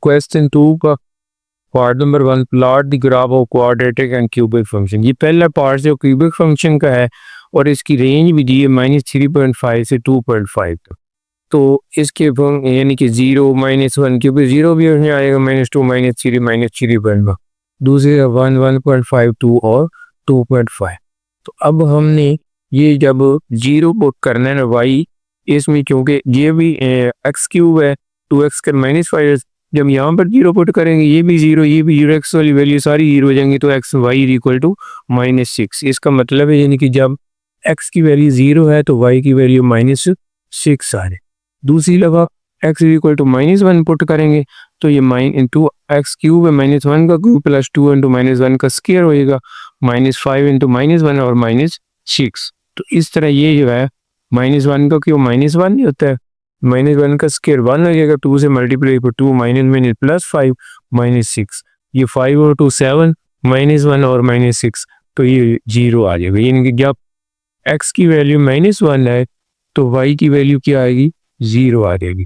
Question 2 का part number 1, plot the graph of quadratic and cubic function. ये पहला part जो क्यूबिक फंक्शन का है और इसकी रेंज भी दी है -3.5 से 2.5 तक। तो इसके यानी कि 0 -1 क्योंकि 0 भी उसमें आएगा, -2 -3 -3 बनगा, दूसरे 1 1.5 2 और 2.5। तो अब हमने ये जब 0 पुट करना है ना y इसमें, क्योंकि ये भी एक्स क्यूब है 2x का -5, जब यहाँ पर 0 पुट करेंगे ये भी 0 ये भी 0, x वाली वैल्यू सारी 0 हो जाएंगी, तो एक्स वाई इक्वल टू -6। इसका मतलब है यानी कि जब x की वैल्यू 0 है तो y की वैल्यू -6 आ रही। दूसरी जगह x इक्वल टू -1 पुट करेंगे तो ये इंटू एक्स क्यूब है, -1 का क्यूब प्लस 2 इंटू -1 का स्क्वायर होएगा, -5 इंटू -1 और -6। तो इस तरह ये जो है -1 का क्यूब -1 नहीं होता है, -1 का स्क्वायर 1 हो जाएगा, 2 से मल्टीप्लाई पर 2 -5 -6, ये 5 और 2 7 -1 और -6, तो ये 0 आ जाएगा। यानी कि जब x की वैल्यू -1 है तो y की वैल्यू क्या आएगी, 0 आ जाएगी।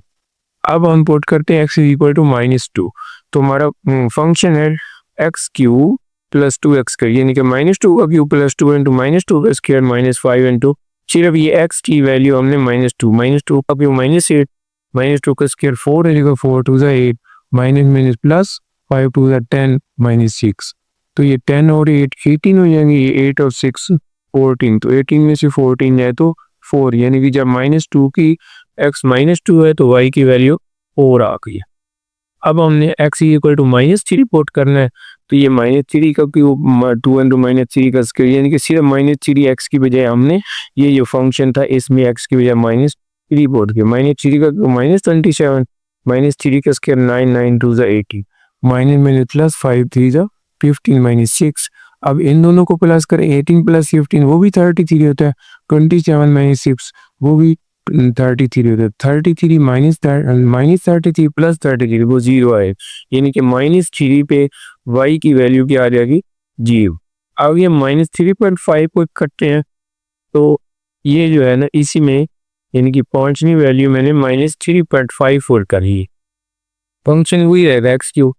अब हम पुट करते हैं x इक्वल टू -2, तो हमारा फंक्शन है एक्स क्यूब प्लस 2x का, यानी कि -2 का क्यूब प्लस 2 इंटू -2 का स्क्वायर -5 इंटू, सिर्फ ये x की वैल्यू हमने -2 का क्यूब -8, -2 का स्क्वायर 4 है, 4 2 8 माइनस प्लस 5 2 10 -6, तो ये 10 और 8 18 हो जाएंगे, ये 8 और 6 14, तो 18 में से 14 जाए तो 4, यानी कि जब -2 की x -2 है तो y की वैल्यू 4 आ गई है। अब हमने x इक्वल टू -3 पुट करना है, तो ये -3 का क्यूब 2 इंटू -3 का स्क्वायर, यानी कि सिर्फ -3 x की बजाय हमने ये जो फंक्शन था इसमें x की बजाय -3 पुट किया, -3 का -27 -3 का स्क्वायर 9 9 2 18 माइनस प्लस 5 3 15 -6। अब इन दोनों को प्लस करें, 18 प्लस 15 वो भी 33 होता है, 27 -6 वो भी 33 होता है, 33 -33 प्लस 33 वो 0 आए, यानी कि -3 पे y की वैल्यू क्या आ जाएगी, 0। अब ये -3.5 को करते हैं तो ये जो है ना इसी में यानी कि पांचवी वैल्यू मैंने -3.54 करी है, फंक्शन वही रहेगा एक्स क्यूब।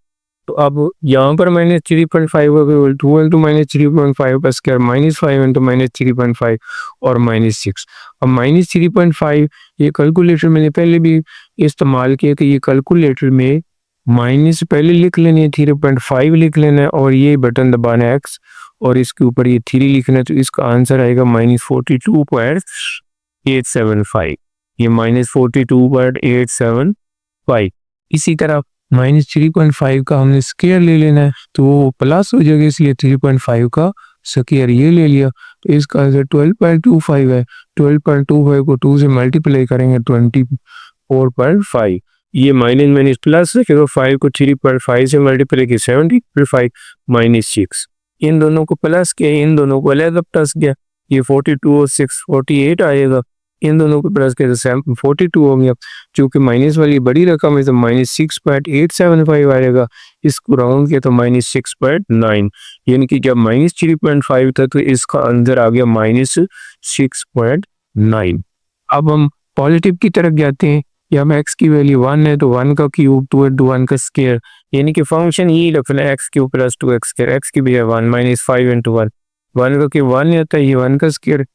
तो अब यहाँ पर -3.5 2 इंटू -3.5 का स्क्वायर -5 इंटू -3.5 और -6। अब -3.5 ये कैलकुलेटर मैंने पहले भी इस्तेमाल किया कि ये कैलकुलेटर में माइनस पहले लिख लेने है, 3.5 लिख लेना है और ये बटन दबाना है x और इसके ऊपर ये 3 लिखना है, तो इसका आंसर आएगा -42.875, ये -42.875। इसी तरह -3.5 का हमने स्क्वायर ले लेना है तो वो प्लस हो जाएगा, इसलिए 3.5 का स्क्वायर ये ले लिया, तो इसका आंसर 12.25 है। 12.25 को 2 से मल्टीप्लाई करेंगे 24.5, ये माइनस प्लस है, फिर 5 को 3.5 से मल्टीप्लाई किया 70.5 -6, इन दोनों को प्लस किया, इन दोनों को अलग प्लस किया, ये 42 और 6 48 आएगा, इन दोनों को प्लस किया तो 42 हो गया, चूंकि माइनस वाली बड़ी रकम है तो -6.875 आएगा, इसको राउंड किया तो -6.9, यानी कि जब -3.5 था तो इसका आंसर आ गया -6.9। अब हम पॉजिटिव की तरफ जाते हैं, या x की वैल्यू 1 है तो 1 का क्यूब 2 इंटू 1 का स्क्वायर, यानी कि फंक्शन ही रखना है x cube plus 2x square, x की भी है 1 -5 इंटू 1, 1 का क्यूब 1 होता है, ये 1 का स्क्वायर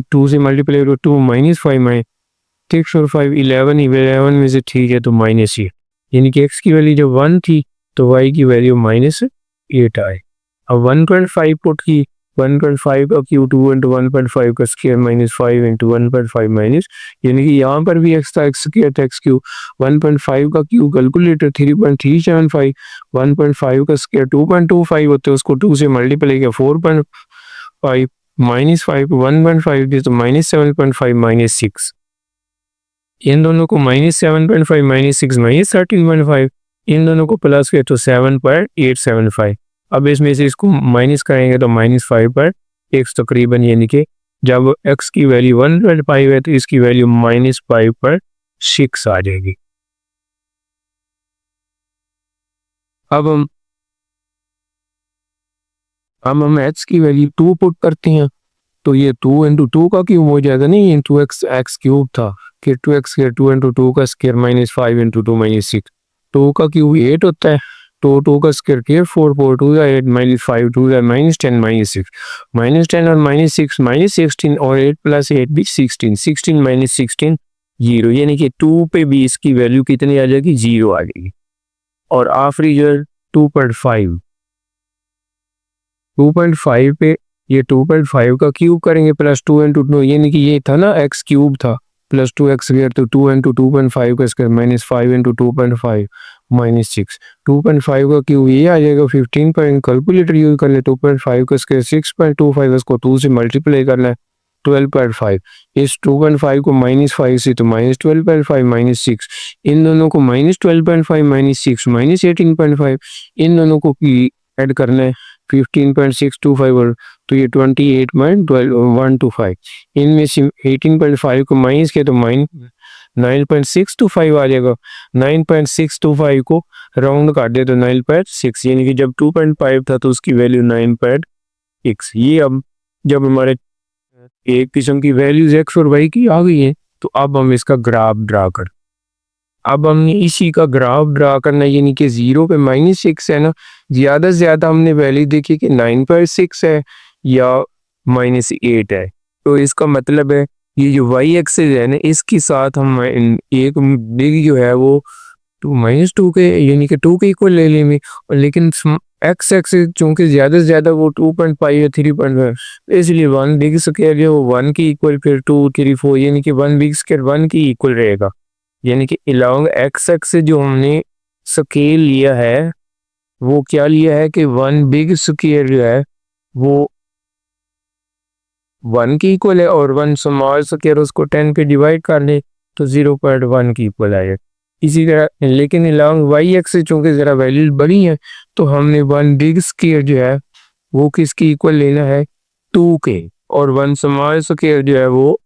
2 से मल्टीप्लाई करो 2 -5 6 और 5 11 में से ठीक है तो माइनस ही, यानी कि x की वैल्यू जब 1 थी तो y की वैल्यू -8 आए। अब 1.5 पुट की, 1.5 का क्यूब 2 इंटू 1.5 का स्क्वायर -5 इंटू 1.5 माइनस, यानी कि यहाँ पर भी x था, x स्क्वायर था, x क्यूब 1.5 का क्यूब कैलकुलेटर 3.375, 1.5 का स्क्वायर 2.25 होते हैं, उसको 2 से मल्टीप्लाई किया 4.5 -5 1.5 दिया तो -7.5 -6, इन दोनों को -7.5 -6 -13.5, इन दोनों को प्लस किया तो 7.875। अब इसमें से इसको माइनस करेंगे तो -5/x तकरीबन, यानी कि जब x की वैल्यू 1.5 है तो इसकी वैल्यू -5/6 आ जाएगी। अब हम x की वैल्यू 2 पुट करते हैं तो ये 2 इंटू 2 का क्यूब हो जाएगा, नहीं इंटू x क्यूब था, फिर 2x 2 इंटू 2 का स्क्वायर -5 इंटू 2 -6, 2 का क्यूब 8 होता है, तो 2 का स्क्वायर किया 4 4 2 या 8 माइनस 5 2 या माइनस 10 माइनस 6 माइनस 10 और माइनस 6 माइनस 16 और 8 प्लस 8 भी 16 16 माइनस 16 जीरो, यानी कि 2 पे भी इसकी वैल्यू कितनी आ जाएगी, जीरो आ जाएगी। और आखिरी जो 2.5 2.5 पे ये 2.5 का क्यूब करेंगे प्लस 2 इंटू 2, यानी कि ये था ना एक्स क्यूब था प्लस 2x स्क्वायर, तो 2 इंटू 2.5 का स्क्वायर माइनस 5 इंटू 2.5 माइनस 6 2.5 का क्यूब ये आ जाएगा 15 पॉइंट, कैलकुलेटर यूज कर ले 2.5 का स्क्वायर 6.25, इसको 2 से मल्टीप्लाई करना है 12.5, इस 2.5 को माइनस 5 से तो माइनस 12.5 माइनस 6, इन दोनों को माइनस 12.5 माइनस 6 माइनस 18.5, इन दोनों को ऐड करना है 15.625 और तो ये 28.125, इनमें से 18.5 को माइनस किया तो 9.625 आ जाएगा, 9.625 को राउंड काट दे तो 9.6, यानी कि जब 2.5 था तो उसकी वैल्यू 9.6। ये अब जब हमारे एक किस्म की वैल्यूज एक्स और वाई की आ गई है, तो अब हम इसका ग्राफ ड्रा कर, अब हमने इसी का ग्राफ ड्रा करना है, यानी कि 0 पे -6 है ना, ज़्यादा से ज़्यादा हमने वैल्यू देखी कि 9.6 है या -8 है, तो इसका मतलब है ये जो वाई एक्सिस है ना, इसके साथ हम एक डिग्री जो है वो -2 के यानी कि 2 के इक्वल ले लेंगे, और लेकिन एक्स एक्सिस चूंकि ज़्यादा से ज़्यादा वो 2.5 या 3.5, इसलिए 1 बिग स्क्वायर जो 1 की इक्वल, फिर 2 3 4 यानी कि 1 बिग स्क्वायर 1 की इक्वल रहेगा, यानी कि अलोंग एक्स एक्सिस जो हमने स्केल लिया है वो क्या लिया है कि 1 बिग स्क्वायर जो है वो 1 की इक्वल है, और 1 स्मॉल स्क्वायर उसको 10 पे डिवाइड कर ले तो 0.1 की इक्वल आएगा। इसी तरह लेकिन अलोंग वाई एक्सिस चूंकि ज़रा वैल्यूज बड़ी हैं, तो हमने 1 बिग स्क्वायर जो है वो किसकी इक्वल लेना है, 2 के, और 1 स्मॉल स्क्वायर जो है वो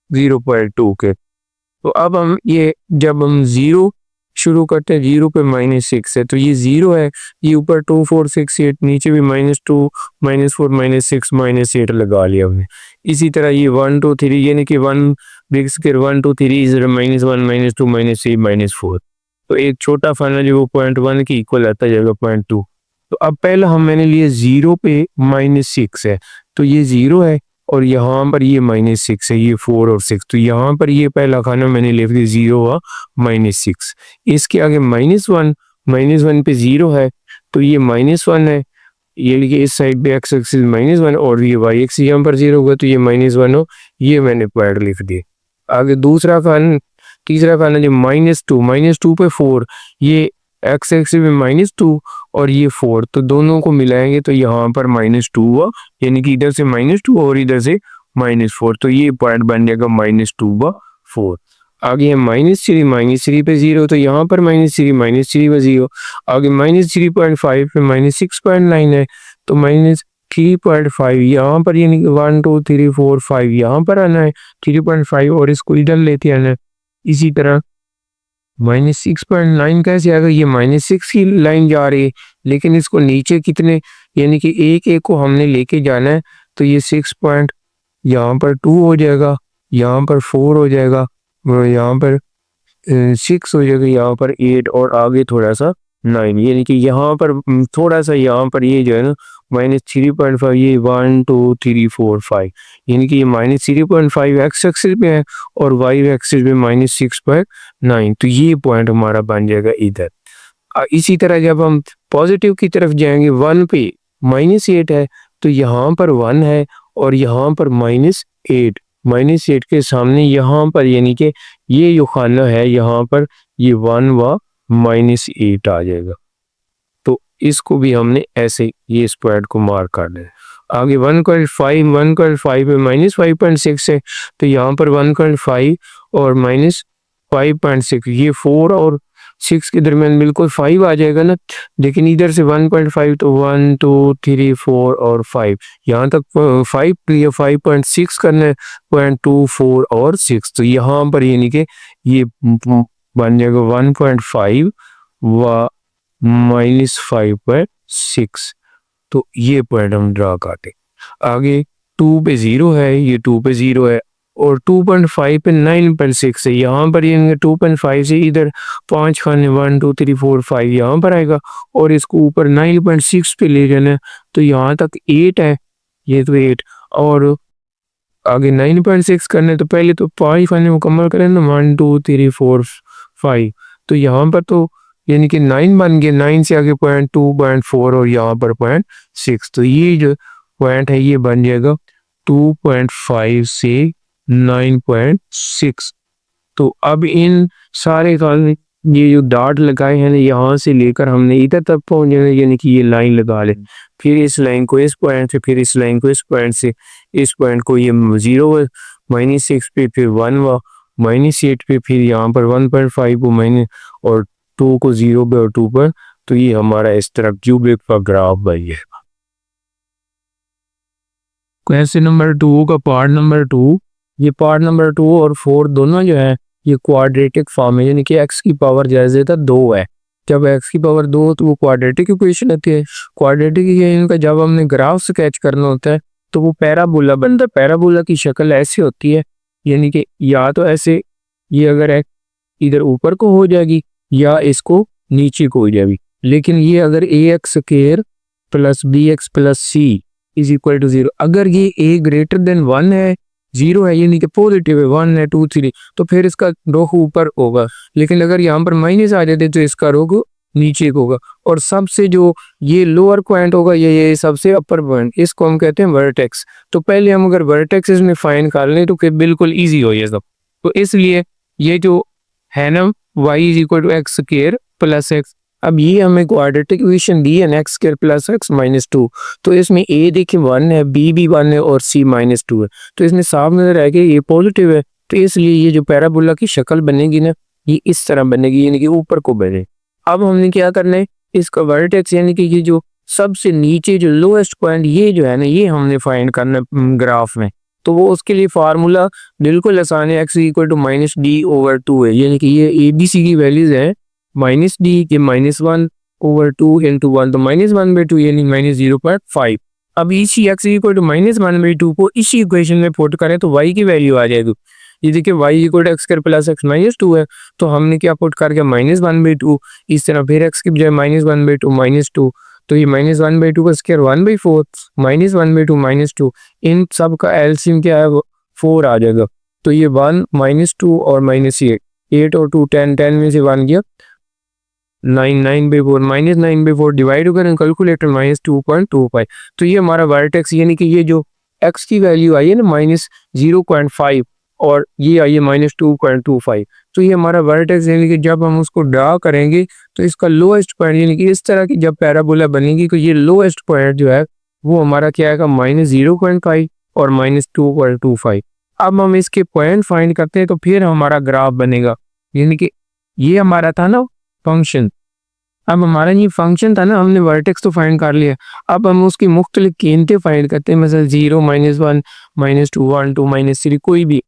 0.2 के। तो अब हम ये जब हम 0 शुरू करते हैं, 0 पे -6 है तो ये 0 है, ये ऊपर 2 4 6 8 नीचे भी -2 -4 -6 -8 लगा लिया हमने। इसी तरह ये 1 2 3 यानी कि 1 बिग स्क्वायर 1 2 3 -1 -2 -3 -4, तो एक छोटा फाइनल जो वो 0.1 की इक्वल आता जाएगा 0.2। तो अब पहला हम मैंने लिए 0 पे -6 है, तो ये 0 है और यहाँ पर ये -6 है, ये 4 और 6, तो यहाँ पर ये पहला खाना मैंने लिख दिया 0 व -6। इसके आगे -1 पे 0 है तो ये -1 है, ये कि इस साइड पे एक्स एक्सिस -1 और ये वाई एक्सिस यहाँ पर 0 होगा तो ये -1 हो, ये मैंने पॉइंट लिख दिया। आगे दूसरा खाना, तीसरा खाना जो -2 पे 4, ये एक्स एक्सिस में -2 और ये 4, तो दोनों को मिलाएंगे तो यहाँ पर -2 हुआ, यानी कि इधर से -2 और इधर से -4, तो ये पॉइंट बन जाएगा -2 व 4। आगे है -3 पे 0, तो यहाँ पर -3 व 0। आगे -3.5 पे -6.9 है, तो -3.5 यहाँ पर, यानी कि 1 2 3 4 5 यहाँ पर आना है 3.5 और इसको इधर लेते आना है। इसी तरह -6.9 कैसे आएगा, ये -6 की लाइन जा रही है, लेकिन इसको नीचे कितने, यानी कि एक को हमने लेके जाना है, तो ये 6 पॉइंट यहाँ पर 2 हो जाएगा, यहाँ पर 4 हो जाएगा, यहाँ पर 6 हो जाएगा, यहाँ पर 8 और आगे थोड़ा सा 9, यानी कि यहाँ पर थोड़ा सा यहाँ पर ये जो है ना -3.5, ये 1 2 3 4 5, यानी कि ये -3.5 एक्स एक्सिस पे है और वाई एक्सिस पे -6.9, तो ये पॉइंट हमारा बन जाएगा इधर। इसी तरह जब हम पॉजिटिव की तरफ जाएंगे 1 पे -8 है, तो यहाँ पर 1 है और यहाँ पर -8, -8 के सामने यहाँ पर, यानी कि ये जो खाना है यहाँ पर ये 1 व -8 आ जाएगा, तो इसको भी हमने ऐसे ये इस पॉइंट को मार्क कर दें। आगे 1.5 पे -5.6 है, तो यहाँ पर 1.5 और -5.6, ये 4 और 6 के दरमियान बिल्कुल 5 आ जाएगा ना, लेकिन इधर से 1.5 तो 1 2 3 4 और 5 यहाँ तक 5 या 5.6 करना है, 0.2 4 और 6, तो यहाँ पर यानी कि ये बन जाएगा 1.5 व -5.6, तो ये पॉइंट हम ड्रा करते। आगे 2 पे 0 है, ये 2 पे 0 है और 2.5 पे 9.6 है। यहाँ पर ये 2.5 से इधर 5 खाने 1 2 3 4 5 यहाँ पर आएगा और इसको ऊपर 9.6 पे ले जाना है तो यहाँ तक 8 है, ये तो 8 और आगे 9.6 करने तो पहले तो 5 खाने मुकम्मल करें ना 1 2 3 4 5 तो यहाँ पर तो यानी कि 9 बन गया, 9 से आगे 0.2 0.4 और यहाँ पर 0.6 तो ये जो पॉइंट है ये बन जाएगा 2.5 से 9.6। तो अब इन सारे का ये जो डॉट लगाए हैं यहाँ से लेकर हमने इधर तक पहुंच जाना, यानी कि ये लाइन लगा ले, फिर इस लाइन को इस पॉइंट से, फिर इस लाइन को इस पॉइंट से, इस पॉइंट को ये 0 -6 पे, फिर 1 व -8 पे, फिर यहाँ पर 1.5 को माइनस और 2 को 0 पे और 2 पर। तो ये हमारा इस तरह क्यूबिक का ग्राफ बन गया। क्वेश्चन नंबर 2 का पार्ट नंबर 2, ये पार्ट नंबर 2 और 4 दोनों जो है ये क्वाड्रेटिक फॉर्म है, यानी कि x की पावर जैसे था 2 है। जब x की पावर 2 तो वो क्वाड्रेटिक इक्वेशन आती है। क्वाड्रेटिक इनका जब हमने ग्राफ स्केच करना होता है तो वो पैराबोला बनता है। पैराबोला की शक्ल ऐसी होती है, यानी कि या तो ऐसे ये अगर इधर ऊपर को हो जाएगी या इसको नीचे को हो जाएगी, लेकिन ये अगर ax square plus bx plus c is equal to 0, अगर ये a ग्रेटर देन 1 है, 0 है यानी कि पॉजिटिव है, 1 है 2 3 तो फिर इसका रुख ऊपर होगा, लेकिन अगर यहाँ पर माइनस आ जाते तो इसका रुख नीचे को होगा। और सबसे जो ये लोअर पॉइंट होगा ये सबसे अपर पॉइंट, इसको हम कहते हैं वर्टेक्स। तो पहले हम अगर वर्टेक्स इसमें फाइंड कर लें तो फिर बिल्कुल ईजी हो ये सब। तो इसलिए ये जो है ना y is equal to x square plus x, अब ये हमें क्वाड्रेटिक इक्वेशन दी है x square plus x minus 2, तो इसमें a देखिए 1 है, b भी 1 है और c -2 है, तो इसमें साफ नजर आएगा ये पॉजिटिव है। तो इसलिए ये जो पैराबोला की शक्ल बनेगी ना ये इस तरह बनेगी, यानी कि ऊपर को बने। अब हमने क्या करना है, इसका वर्टेक्स यानी कि ये जो सबसे नीचे जो लोएस्ट पॉइंट ये जो है ना ये हमने फाइंड करना ग्राफ में। तो वो उसके लिए फार्मूला बिल्कुल आसान है, x इक्वल टू -d/2 है, यानी कि ये ABC की वैल्यूज है -d के -1/2 इंटू 1 तो -1/2 यानी -0.5। अब इसी x इक्वल टू -1/2 को इसी इक्वेशन में पुट करें तो y की वैल्यू आ जाएगी। ये देखिए y equal to x square plus x -2 है, तो हमने क्या पुट करके -1/2, इस तरह फिर x की बजाय -1/2 -2, तो ये -1/2 का स्क्वायर 1/4 -1/2 -2, इन सब का एलसीएम क्या है 4 आ जाएगा। तो ये 1 -2 और -8, 8 और 2 10, 10 में से 1 गया 9, 9/4 -9/4 डिवाइड करें कैलकुलेटर -2.25। तो ये हमारा वर्टेक्स यानी कि ये जो x की वैल्यू आई है ना -0.5 और ये आई है -2.25, तो ये हमारा वर्टेक्स यानी कि जब हम उसको ड्रा करेंगे तो इसका लोएस्ट पॉइंट यानी कि इस तरह की जब पैराबोला बनेगी तो ये लोएस्ट पॉइंट जो है वो हमारा क्या आएगा -0.5 और -2.25। अब हम इसके पॉइंट फाइंड करते हैं तो फिर हमारा ग्राफ बनेगा, यानी कि ये हमारा था ना फंक्शन। अब हमारा ये फंक्शन था ना, हमने वर्टेक्स तो फाइंड कर लिया, अब हम उसकी मुख्तलिफ कीमतें फाइंड करते हैं, मतलब 0 -1 -2 1 2 -3 कोई भी।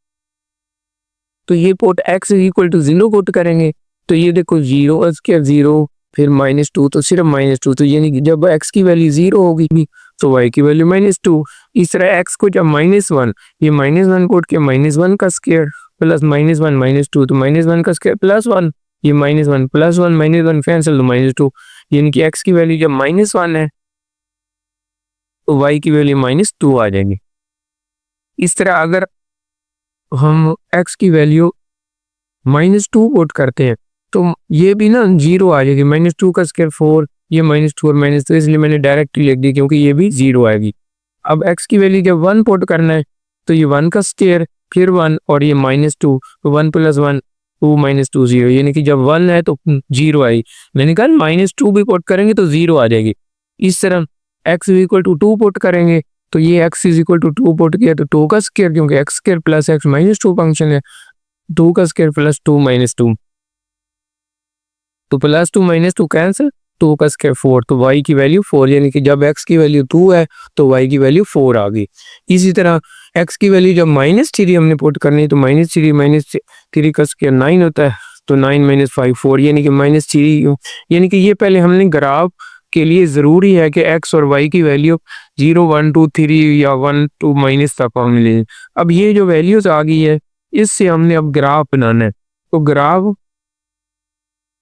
तो ये पोर्ट x इक्वल टू 0 पुट करेंगे तो ये देखो 0 स्क्वायर 0 फिर -2 तो सिर्फ -2, तो यानी कि जब x की वैल्यू 0 होगी तो y की वैल्यू -2। इस तरह x को जब -1 ये -1 पुट के -1 का स्क्वायर प्लस -1 -2 तो -1 का स्क्वायर प्लस 1, ये -1 प्लस 1 -1 कैंसिल तो -2, यानी कि x की वैल्यू जब -1 है तो y की वैल्यू -2 आ जाएगी। इस तरह अगर हम x की वैल्यू -2 पुट करते हैं तो ये भी ना 0 आ जाएगी, -2 का स्क्वायर 4, ये -2 और -2 इसलिए मैंने डायरेक्ट लिख दी क्योंकि ये भी 0 आएगी। अब x की वैल्यू जब 1 पुट करना है तो ये 1 का स्क्वायर फिर 1 और ये -2 तो 1 + 1 2 -2 0, यानी कि जब 1 है तो 0 आएगी। मैंने कहा -2 भी पुट करेंगे तो 0 आ जाएगी। इस तरह x इक्वल टू 2 पुट करेंगे तो ये x इक्वल टू 2 पुट किया तो 2 का स्क्वायर, क्योंकि x square plus x -2 function है, 2 का स्क्वायर प्लस 2 -2 तो +2 -2 कैंसिल, 2 का स्क्वायर 4 तो y की वैल्यू 4, यानी कि जब x की वैल्यू 2 है तो y की वैल्यू 4 आ गई। इसी तरह x की वैल्यू जब -3 हमने पुट करनी है तो -3 का स्क्वायर 9 होता है तो 9 - 5 4, यानी कि -3, यानी कि ये पहले हमने ग्राफ के लिए ज़रूरी है कि एक्स और वाई की वैल्यू 0 1 2 3 या 1 2 माइनस तक हम लें। अब ये जो वैल्यूज़ आ गई है इससे हमने अब ग्राफ बनाना है। तो ग्राफ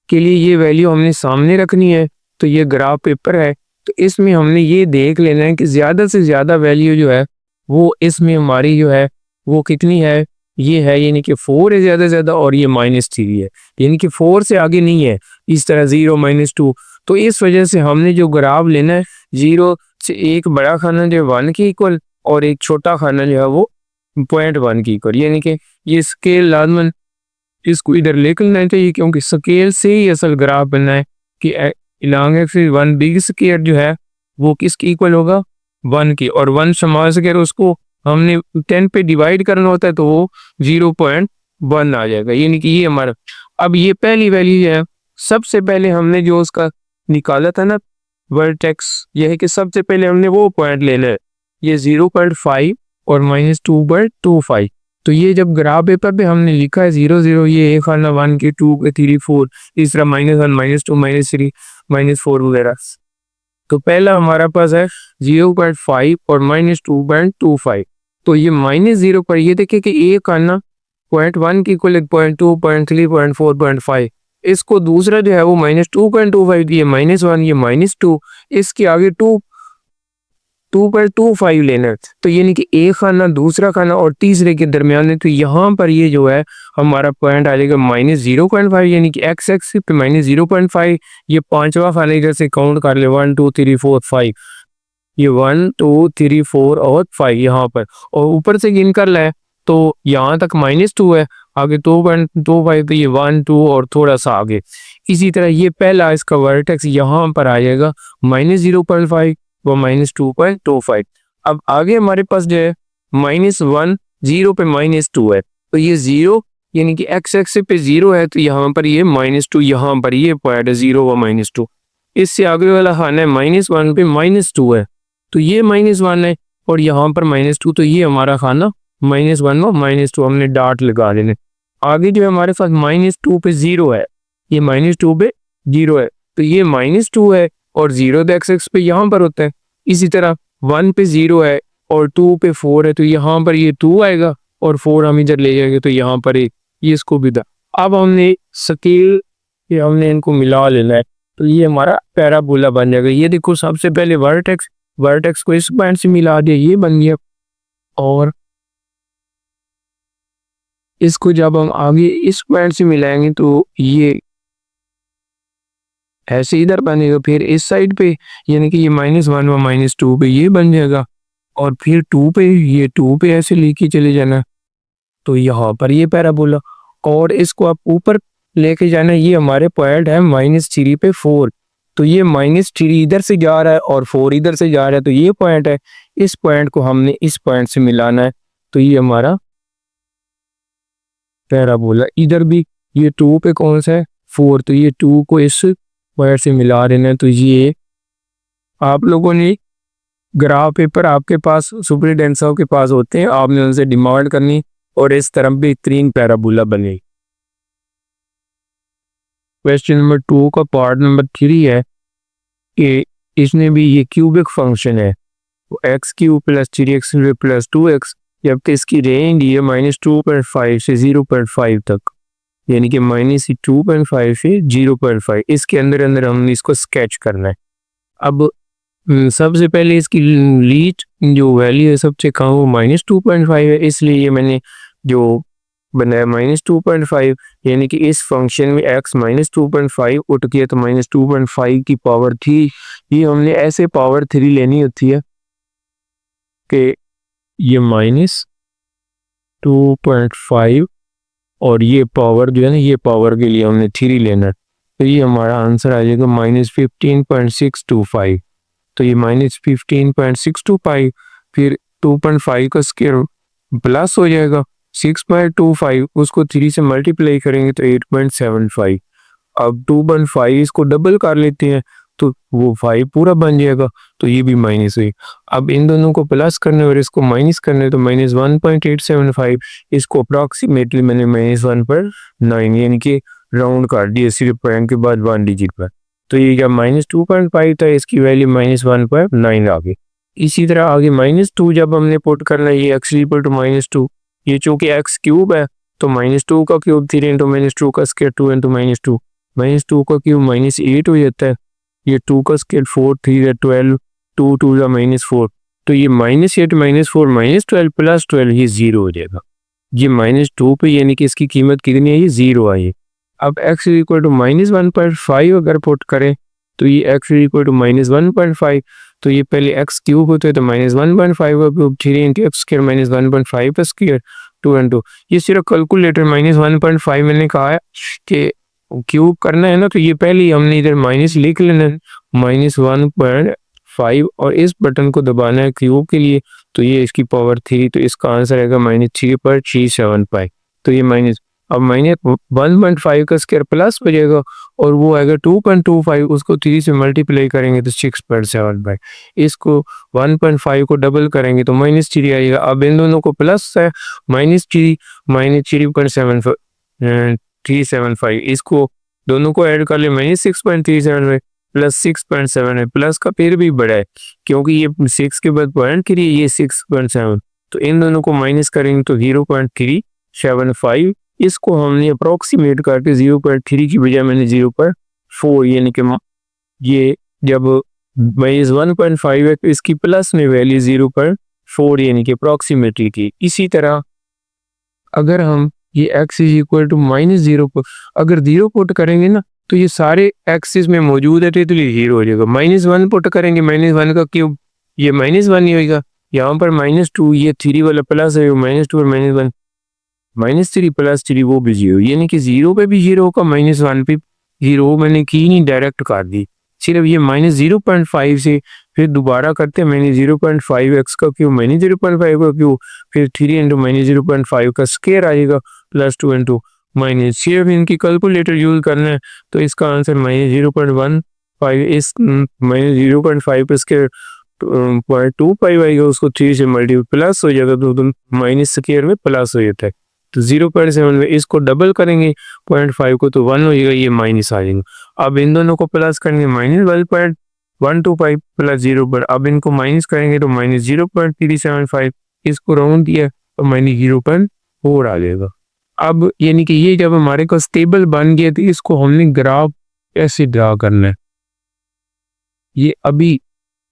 के लिए ये वैल्यू हमने सामने रखनी है। तो ये ग्राफ पेपर है, तो इसमें हमने ये देख लेना है कि ज़्यादा से ज़्यादा वैल्यू जो है वो इसमें हमारी जो है वो कितनी है, ये है यानी कि 4 है ज़्यादा से ज़्यादा, और ये -3 है यानी कि 4 से आगे नहीं है। इस तरह 0 -2, तो इस वजह से हमने जो ग्राफ लेना है 0 से एक बड़ा खाना जो है 1 के इक्वल और एक छोटा खाना जो है वो 0.1 की इक्वल, यानी कि ये स्केल लाजमन इसको इधर लेकर लेना चाहिए क्योंकि स्केल से ही असल ग्राफ बनना है कि लॉन्ग एक्सिस 1 बिग स्क्वायर जो है वो किसके इक्वल होगा, 1 की, और 1 स्मॉल स्क्वायर उसको हमने 10 पे डिवाइड करना होता है तो वो 0.1 आ जाएगा, यानी कि ये हमारा। अब ये पहली वैल्यू है, सबसे पहले हमने जो उसका निकाला था ना वर्टेक्स, यह है कि सबसे पहले हमने वो पॉइंट लेना है, ये 0.5 और -2.25। तो ये जब ग्राफ पेपर पे हमने लिखा है 0 0, ये एक खाना 1 के 2 के 3 4, तीसरा -1 -2 -3 -4 वगैरह। तो पहला हमारा पास है 0.5 और -2.25। तो ये -0 पर ये देखिए कि एक खाना 0.1 की इक्वल 0.2 0.3 0.4 0.5, इसको दूसरा जो है वो -2.25, ये -1 ये -2, इसके आगे 2.25 लेना है। तो यानी कि एक खाना दूसरा खाना और तीसरे के दरमियान है, तो यहाँ पर ये जो है हमारा पॉइंट आ जाएगा -0.5, यानी कि एक्स एक्सिस पे -0.5। ये पांचवा खाना इधर से काउंट कर ले 1 2 3 4 5, ये 1 2 3 4 और 5 यहाँ पर, और ऊपर से गिन कर ले तो यहाँ तक -2 है, आगे 2.25, तो ये 1 2 और थोड़ा सा आगे। इसी तरह ये पहला इसका वर्टेक्स यहाँ पर आ जाएगा -0.5 वो -2.25। अब आगे हमारे पास जो है -1 0 पे -2 है, तो ये 0 यानी कि एक्स एक्सिस पे 0 है, तो यहाँ पर ये -2, यहाँ पर ये पॉइंट है 0 व -2। इससे आगे वाला खाना है -1 पे -2 है, तो ये -1 है और यहाँ पर -2, तो ये हमारा खाना -1 व -2 हमने डॉट लगा देने। आगे जो है हमारे पास -2 पे 0 है, ये -2 पे 0 है, तो ये -2 है और 0 तो एक्स एक्सिस पे यहाँ पर होता है। इसी तरह 1 पे 0 है और 2 पे 4 है, तो यहाँ पर ये 2 आएगा और 4 हम इधर ले जाएंगे, तो यहाँ पर ये इसको भी था। अब हमने स्केल ये हमने इनको मिला लेना है, तो ये हमारा पैराबोला बन जाएगा। ये देखो सबसे पहले वर्टेक्स को इस पॉइंट से मिला दिया, ये बन गया, और इसको जब हम आगे इस पॉइंट से मिलाएंगे तो ये ऐसे इधर बनेगा। फिर इस साइड पे यानी कि ये -1 व -2 पे ये बन जाएगा, और फिर 2 पे ये 2 पे ऐसे लेके चले जाना, तो यहाँ पर ये पैराबोला, और इसको आप ऊपर लेके जाना। ये हमारे पॉइंट है -3 पे 4, तो ये -3 इधर से जा रहा है और 4 इधर से जा रहा है, तो ये पॉइंट है, इस पॉइंट को हमने इस पॉइंट से मिलाना है, तो ये हमारा पैराबोला। इधर भी ये 2 पे कौन सा है 4, तो ये 2 को इस पॉइंट से मिला देना है। तो ये आप लोगों ने ग्राफ पेपर आपके पास सुपरिटेंडेंट साहब के पास होते हैं, आपने उनसे डिमांड करनी और इस तरह बेहतरीन पैराबोला बने। क्वेश्चन नंबर 2 का पार्ट नंबर 3 है कि इसमें भी ये क्यूबिक फंक्शन है, x³ + 3x + 2x, जबकि इसकी रेंज ये -2.5 से 0.5 तक, यानी कि -2.5 से 0.5, इसके अंदर अंदर हमने इसको स्केच करना है। अब सबसे पहले इसकी लीस्ट जो वैल्यू है सबसे कम वो -2.5 है, इसलिए ये मैंने जो बनाया -2.5, यानी कि इस फंक्शन में x -2.5 उठ गया, तो -2.5 की पावर 3, ये हमने ऐसे पावर 3 लेनी होती है कि ये -2.5 और ये पावर जो है ना, ये पावर के लिए हमने 3 लेना है, तो ये हमारा आंसर आ जाएगा -15.625। तो ये -15.625 फिर 2.5 का स्क्वायर प्लस हो जाएगा 6.25, उसको 3 से मल्टीप्लाई करेंगे तो 8.75। अब 2.5 इसको डबल कर लेते हैं तो वो 5 पूरा बन जाएगा, तो ये भी माइनस हुई। अब इन दोनों को प्लस करने और इसको माइनस करने, तो -1.875, इसको अप्रॉक्सीमेटली मैंने -1 पर 9 यानी कि राउंड कर दिया सिर्फ पॉइंट के बाद 1 डिजिट पर। तो ये जब -2.5 था इसकी वैल्यू -1.9 आ गई। इसी तरह आगे -2 जब हमने पुट करना है ये x इक्वल टू -2, ये चूंकि x क्यूब है तो -2 का क्यूब 3 इंटू -2 का स्क्वायर 2 इंटू -2, -2 का क्यूब -8 हो जाता है, ये 2 का स्क्वायर 4 3 है 12, 2 2 का -4, तो ये -8 -4 -12 प्लस 12 ये 0 हो जाएगा। ये -2 पे यानी कि इसकी कीमत कितनी है, ये 0 आई है। अब x इक्वल टू -1.5 अगर पुट करें तो ये x इक्वल टू -1.5, तो ये पहले x क्यूब होता है तो -1.5 का क्यूब 3 इंटू एक्स स्क्वायर -1.5 का स्क्वायर 2 इंटू, ये सिर्फ कैलकुलेटर -1.5 मैंने कहा है कि क्यूब करना है ना, तो ये पहले ही हमने इधर माइनस लिख लेना है -1.5 और इस बटन को दबाना है क्यूब के लिए, तो ये इसकी पावर 3, तो इसका आंसर आएगा -3.375। तो ये माइनस अब -1.5 का स्क्वायर प्लस हो जाएगा और वो आएगा 2.25, उसको 3 से मल्टीप्लाई करेंगे तो 6.75, इसको 1.5 को डबल करेंगे तो -3 आएगा। अब इन दोनों को प्लस है -3.75, इसको दोनों को ऐड कर ले -6.375 प्लस 6.7 है, प्लस का फिर भी बड़ा है क्योंकि ये 6 के बाद पॉइंट के लिए ये 6.7, तो इन दोनों को माइनस करेंगे तो 0.375, इसको हमने अप्रोक्सीमेट करके 0.3 की बजाय मैंने 0.4 यानी कि ये जब -1.5 है तो इसकी प्लस में वैल्यू 0.4 यानी कि अप्रोक्सीमेटली की। इसी तरह अगर हम ये x इज इक्वल टू -0 पर अगर 0 पुट करेंगे ना तो ये सारे एक्सिस में मौजूद है तो ये 0 हो जाएगा। -1 पुट करेंगे, -1 का क्यूब ये -1 ही होगा, यहाँ पर -2 ये 3 वाला प्लस है -2 और -1 -3 प्लस 3 वो भी 0, यानी कि 0 पे भी 0 का -1 पे 0 मैंने की नहीं, डायरेक्ट कर दी। सिर्फ ये -0.5 से फिर दोबारा करते हैं -0.5 x का क्यूब -0.5 का क्यूब फिर 3 इंटू -0.5 का स्क्वायर आएगा प्लस 2 इंटू माइनस, सिर्फ इनकी कैलकुलेटर यूज करना है तो इसका आंसर -0.15 इस -0.5 पे स्क्वायर 0.25 आएगा, उसको 3 से मल्टीप्लाई प्लस हो जाएगा तो माइनस स्क्वायर में प्लस हो जाता है, तो 0.7 में इसको डबल करेंगे 0.5 को तो 1 हो जाएगा, ये माइनस आ जाएगा। अब इन दोनों को प्लस करेंगे -1.125 प्लस 0 पर, अब इनको माइनस करेंगे तो -0.375, इसको राउंड दिया तो -0.4 आ जाएगा। अब यानी कि ये जब हमारे पास टेबल बन गया तो इसको हमने ग्राफ कैसे ड्रा करना है, ये अभी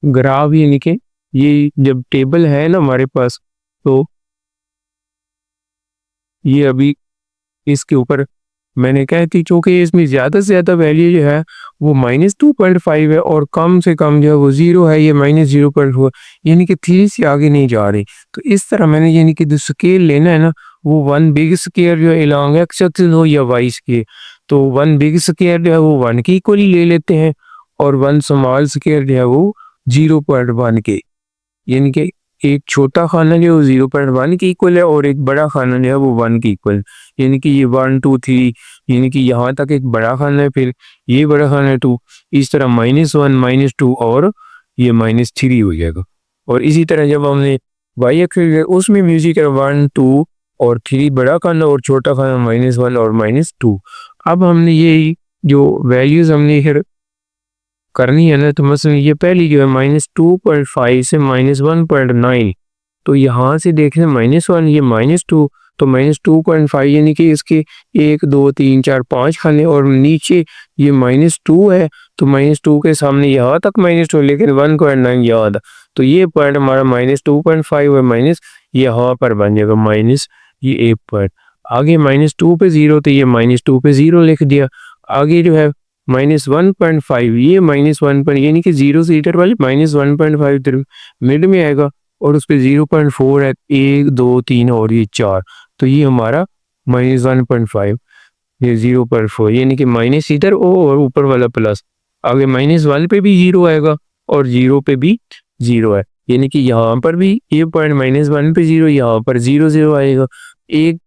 ग्राफ यानी कि ये जब टेबल है ना हमारे पास तो ये अभी इसके ऊपर मैंने कहा थी चूँकि इसमें ज़्यादा से ज़्यादा वैल्यू जो है वो -2.5 है और कम से कम जो है वो 0 है, ये -0.4 यानी कि 3 से आगे नहीं जा रही, तो इस तरह मैंने यानी कि जो स्केल लेना है ना वो 1 बिग स्क्वायर जो है अलॉन्ग एक्स एक्सिस हो या वाई स्क्वायर, तो 1 बिग स्क्वायर जो है वो 1 के इक्वली ले लेते हैं और 1 स्मॉल स्क्वायर जो है वो 0.1 के, यानी कि एक छोटा खाना जो है 0.1 के इक्वल है और एक बड़ा खाना जो है वो 1 के इक्वल, यानी कि ये 1 2 3 यानी कि यहाँ तक एक बड़ा खाना है, फिर ये बड़ा खाना है 2, इस तरह -1 -2 और ये -3 हो जाएगा। और इसी तरह जब हमने वाई एक्सिस उसमें म्यूजिक है 1 2 और 3 बड़ा खाना और छोटा खाना -1 और -2। अब हमने ये जो वैल्यूज हमने फिर करनी है ना, तो मसलन ये पहली जो है -2.5 से -1.9, तो यहाँ से देखें -1 ये -2 तो -2.5 यानी कि इसके 1 2 3 4 5 खाने और नीचे ये -2 है तो -2 के सामने यहाँ तक -2 लेकिन 1.9 यहाँ था, तो ये पॉइंट हमारा -2.5 है माइनस यहाँ पर बन जाएगा माइनस ये एक पॉइंट, आगे -2 पे 0 तो ये -2 पे 0 लिख दिया, आगे जो है -1.5 ये -1 पर यानी कि 0 से इधर वाले -1.5 मिड में आएगा और उस पर 0.4 है 1 2 3 और ये 4, तो ये हमारा -1.5 ये 0.4 यानी कि माइनस इधर ओ और ऊपर वाला प्लस, आगे -1 पे भी 0 आएगा और 0 पे भी 0 है, यानी कि यहाँ पर भी ये पॉइंट -1 पे 0 यहाँ पर 0 0 आएगा, एक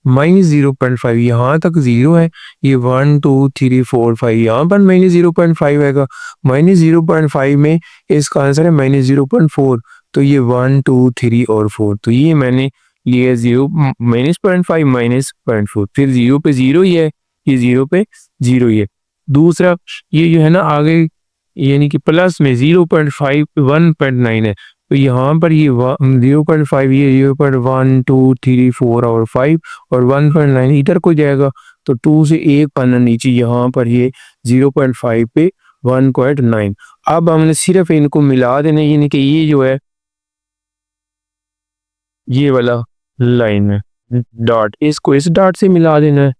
0.5 यहाँ तक 0 है, ये 1 2 3 4 5 यहाँ पर -0.5 आएगा, -0.5 में इसका आंसर है -0.4, तो ये 1 2 3 और 4, तो ये मैंने लिया 0 -0.5 -0.4, फिर 0 पे 0 ही है, ये 0 पे 0 ही है, दूसरा ये जो है ना आगे यानी कि प्लस में 0.5 1.9 है, तो यहाँ पर ये 0.5 ये 0.1 2 3 4 और 5 और 1.9 इधर को जाएगा, तो 2 से एक पन्ना नीचे यहाँ पर ये 0.5 पे 1.9। अब हमने सिर्फ इनको मिला देना, यानी कि ये जो है ये वाला लाइन है डॉट, इसको इस डॉट से मिला देना है,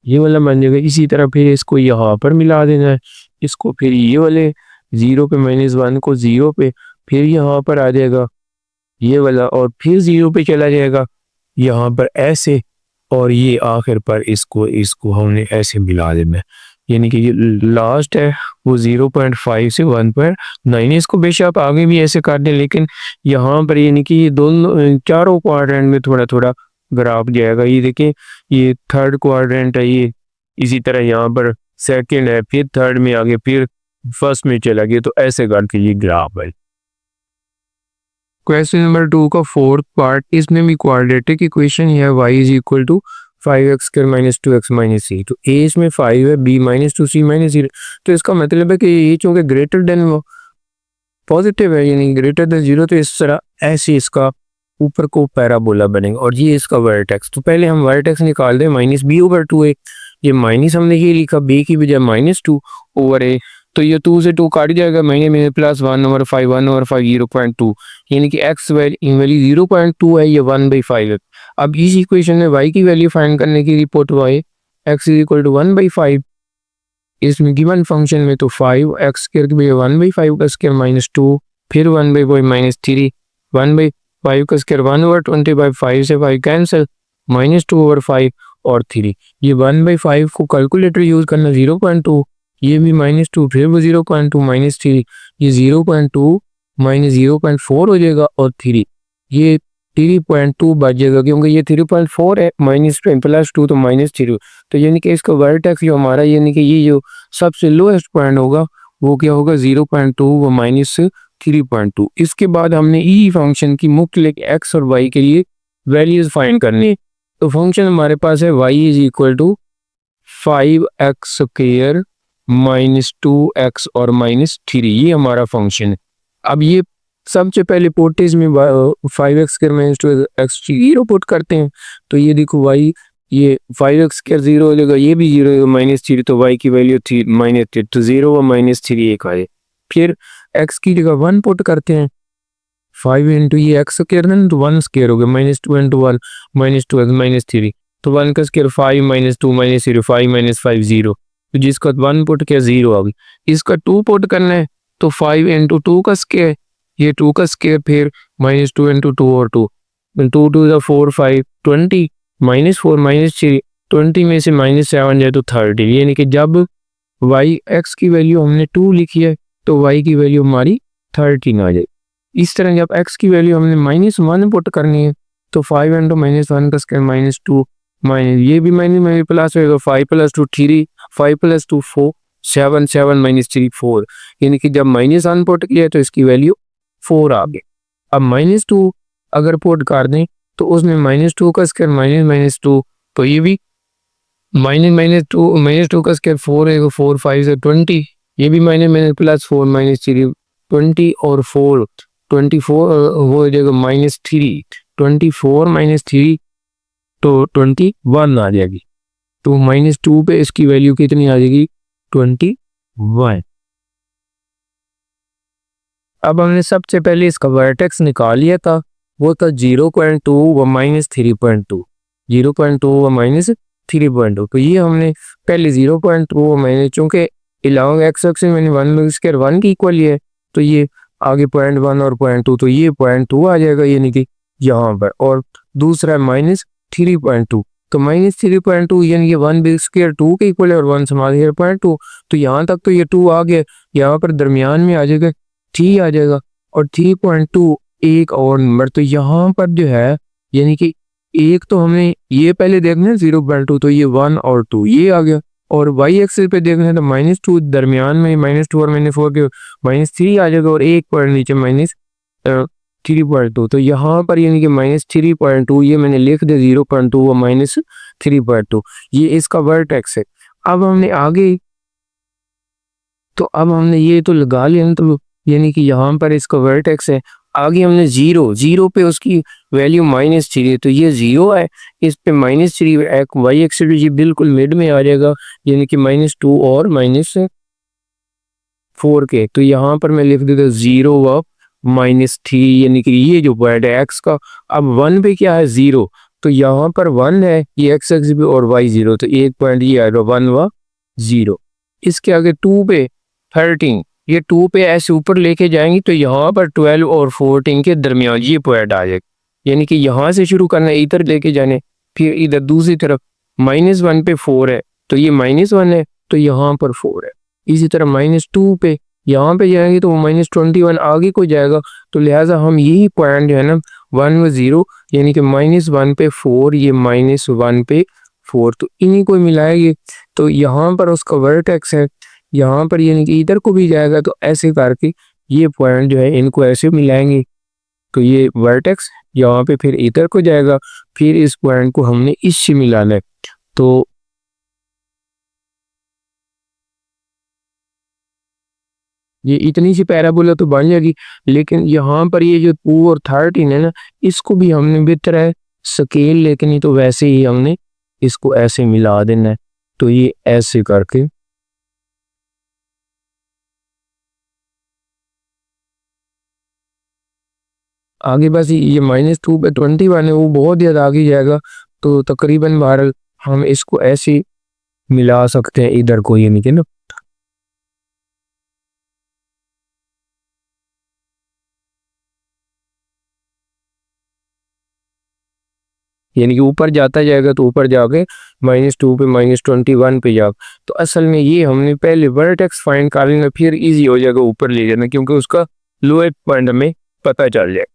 ये वाला बन जाएगा। इसी तरह फिर इसको यहाँ पर मिला देना है, इसको फिर ये वाले 0 पे -1 को 0 पे, फिर यहाँ पर आ जाएगा ये वाला और फिर 0 पे चला जाएगा यहाँ पर ऐसे, और ये आखिर पर इसको इसको हमने ऐसे मिला देना है, यानी कि ये लास्ट है वो 0.5 से 1.9। इसको बेशक आप आगे भी ऐसे कर दें, लेकिन यहाँ पर यानी कि ये दोनों चारों क्वाड्रेंट में थोड़ा थोड़ा ग्राफ जाएगा। ये देखें ये थर्ड क्वाड्रेंट है, ये इसी तरह यहाँ पर सेकंड है, फिर थर्ड में आगे, फिर फर्स्ट में चला गया, तो ऐसे करके ये ग्राफ है। क्वेश्चन नंबर 2 का फोर्थ पार्ट, इसमें भी क्वाड्रेटिक इक्वेशन है y is equal to 5x square minus 2x minus c। तो a इसमें 5 है, b माइनस 2c माइनस 0। तो इसका मतलब है कि ये चूंकि ग्रेटर देन पॉजिटिव है यानी ग्रेटर देन 0, तो इस तरह ऐसे इसका ऊपर को पैराबोला बनेगा और ये इसका वर्टेक्स। तो पहले हम वर्टेक्स निकाल दें, माइनस बी ओवर 2a, ये माइनस हमने ये लिखा b की बजाय -2 ओवर a, तो ये 2 से 2 काट जाएगा, मैंने में प्लस 1/5 1/5 0.2, यानी कि x वैल्यू 0.2 है, ये 1/5 है। अब इस इक्वेशन में y की वैल्यू फाइंड करने की report y x is equal to 1/5, इसमें गिवन फंक्शन में तो 5x स्क्वायर की बजाय 1/5 का स्क्वायर -2, फिर 1/5 -3, 1/5 का स्क्वायर 1/20/5 से 5 कैंसिल, -2/5 और 3। ये 1/5 को कैलकुलेटर यूज करना 0.2, ये भी -2, फिर वो 0.2 -3, ये 0.2 -0.4 हो जाएगा और 3, ये 3.2 बच जाएगा क्योंकि ये 3.4 है, -2 + 2 तो -3। तो यानी कि इसका वर्टेक्स जो हमारा यानी कि ये जो सबसे लोएस्ट पॉइंट होगा वो क्या होगा 0.2 व -3.2। इसके बाद हमने ई फंक्शन की मुख्तलिफ x और y के लिए वैल्यूज फाइंड करनी। तो फंक्शन हमारे पास है y is equal to 5x square -2x और -3, ये हमारा फंक्शन है। अब ये सबसे पहले पोर्टेज में 5x स्क्वायर -2x 0 पुट करते हैं, तो ये देखो y ये 5x स्क्वायर 0 हो जाएगा, ये भी 0 होगा -3, तो y की वैल्यू -3, तो 0 व -3 एक आए। फिर x की जगह 1 पुट करते हैं, 5 इंटू ये x स्क्वायर ना, तो 1 स्क्वायर हो गया, -2 इंटू 1 -2x -3, तो 1 का स्क्वायर 5 -2 -0 5 -5 0, तो जिसका 1 पुट किया 0 आ गई। इसका 2 पुट करना है, तो 5 इंटू 2 का स्क्वायर, ये 2 का स्क्वायर, फिर -2 इंटू 2 और 2 2 2 4 5 20 -4 -3 20 में से -7 जाए तो 30, यानी कि जब y x की वैल्यू हमने 2 लिखी है तो y की वैल्यू हमारी 13 आ जाए। इस तरह जब x की वैल्यू हमने -1 पुट करनी है, तो 5 इंटू -1 का स्क्वायर -2 ये भी माइनस प्लस होगा, 5 + 2 3, 5 + 2 4 7 7 -3 4, यानी कि जब -1 पुट किया तो इसकी वैल्यू 4 आ गई। अब -2 अगर पुट कर दें तो उसमें -2 का स्क्वायर -2, तो ये भी -2 का स्क्वायर 4 है, 4 5 से 20, ये भी प्लस 4 -3 20 और 4 24 हो जाएगा -3, 24 -3 तो 21 आ जाएगी। तो -2 पे इसकी वैल्यू कितनी आ जाएगी 21। अब हमने सबसे पहले इसका वर्टेक्स निकाल लिया था, वो था 0.2 व -3.2, 0.2 व -3.2। तो ये हमने पहले 0.2 व चूँकि अलॉन्ग एक्स एक्सिस मैंने 1 स्क्वायर 1 की इक्वल है, तो ये आगे 0.1 और 0.2, तो ये 0.2 आ जाएगा यानी कि यहाँ पर, और दूसरा -3.2, तो -3.2 यानी कि 1 स्क्वायर 2 के इक्वल है और 1 समाल 0.2, तो यहाँ तक तो ये 2 आ गया, यहाँ पर दरमियान में आ जाएगा 3 आ जाएगा, और 3.2 एक और नंबर, तो यहाँ पर जो है यानी कि एक तो हमें ये पहले देखना है 0.2, तो ये 1 और 2 ये आ गया, और y एक्सिस पे देखना है तो -2 दरमियान में -2 और -4 के -3 आ जाएगा, और एक पॉइंट नीचे -3.2, तो यहाँ पर यानी कि -3.2 ये मैंने लिख दिया 0.2 और -3.2, ये इसका वर्टेक्स है। अब हमने आगे तो अब हमने ये तो लगा लिया ना, तो यानी कि यहाँ पर इसका वर्टेक्स है। आगे हमने जीरो, जीरो पे उसकी वैल्यू -3 है, तो ये जीरो है, इस पे -3 एक वाई एक्सिस भी बिल्कुल मिड में आ जाएगा, यानी कि -2 और -4 के। तो यहाँ पर मैं लिख देता 0 व -3, यानी कि ये जो पॉइंट है एक्स का। अब 1 पे क्या है 0, तो यहाँ पर 1 है, ये एक्स एक्सिस पे और वाई 0, तो एक पॉइंट ये आएगा 1 व 0। इसके आगे 2 पे 13, ये 2 पे ऐसे ऊपर लेके जाएंगे तो यहाँ पर 12 और 14 के दरमियान ये पॉइंट आ जाएगा, यानी कि यहाँ से शुरू करना है, इधर लेके जाने, फिर इधर दूसरी तरफ -1 पे 4 है, तो ये -1 है, तो यहाँ पर 4 है। इसी तरह -2 पे यहाँ पे जाएंगे तो -21 आगे को जाएगा, तो लिहाजा हम यही पॉइंट जो है ना 1 व 0, यानी कि -1 पे 4, ये -1 पे 4, तो इन्हीं को मिलाएंगे। तो यहाँ पर उसका वर्टेक्स है, यहाँ पर यानी कि इधर को भी जाएगा, तो ऐसे करके ये पॉइंट जो है इनको ऐसे मिलाएंगे, तो ये वर्टेक्स यहाँ पे फिर इधर को जाएगा, फिर इस पॉइंट को हमने इससे मिलाना है। तो ये इतनी सी पैराबोला तो बन जाएगी, लेकिन यहाँ पर ये जो 2 और 13 है ना, इसको भी हमने बेहतर है स्केल, लेकिन ये तो वैसे ही हमने इसको ऐसे मिला देना है, तो ये ऐसे करके आगे बस ये -2 पे 21 है, वो बहुत ज़्यादा आगे जाएगा, तो तकरीबन बहरहाल हम इसको ऐसे मिला सकते हैं इधर को, यानी कि ना, यानी कि ऊपर जाता जाएगा तो ऊपर जाके -2 पे -21 पे जा। तो असल में ये हमने पहले वर्टेक्स फाइंड कर लेना, फिर इजी हो जाएगा ऊपर ले जाना, क्योंकि उसका लोएस्ट पॉइंट हमें पता चल जाए।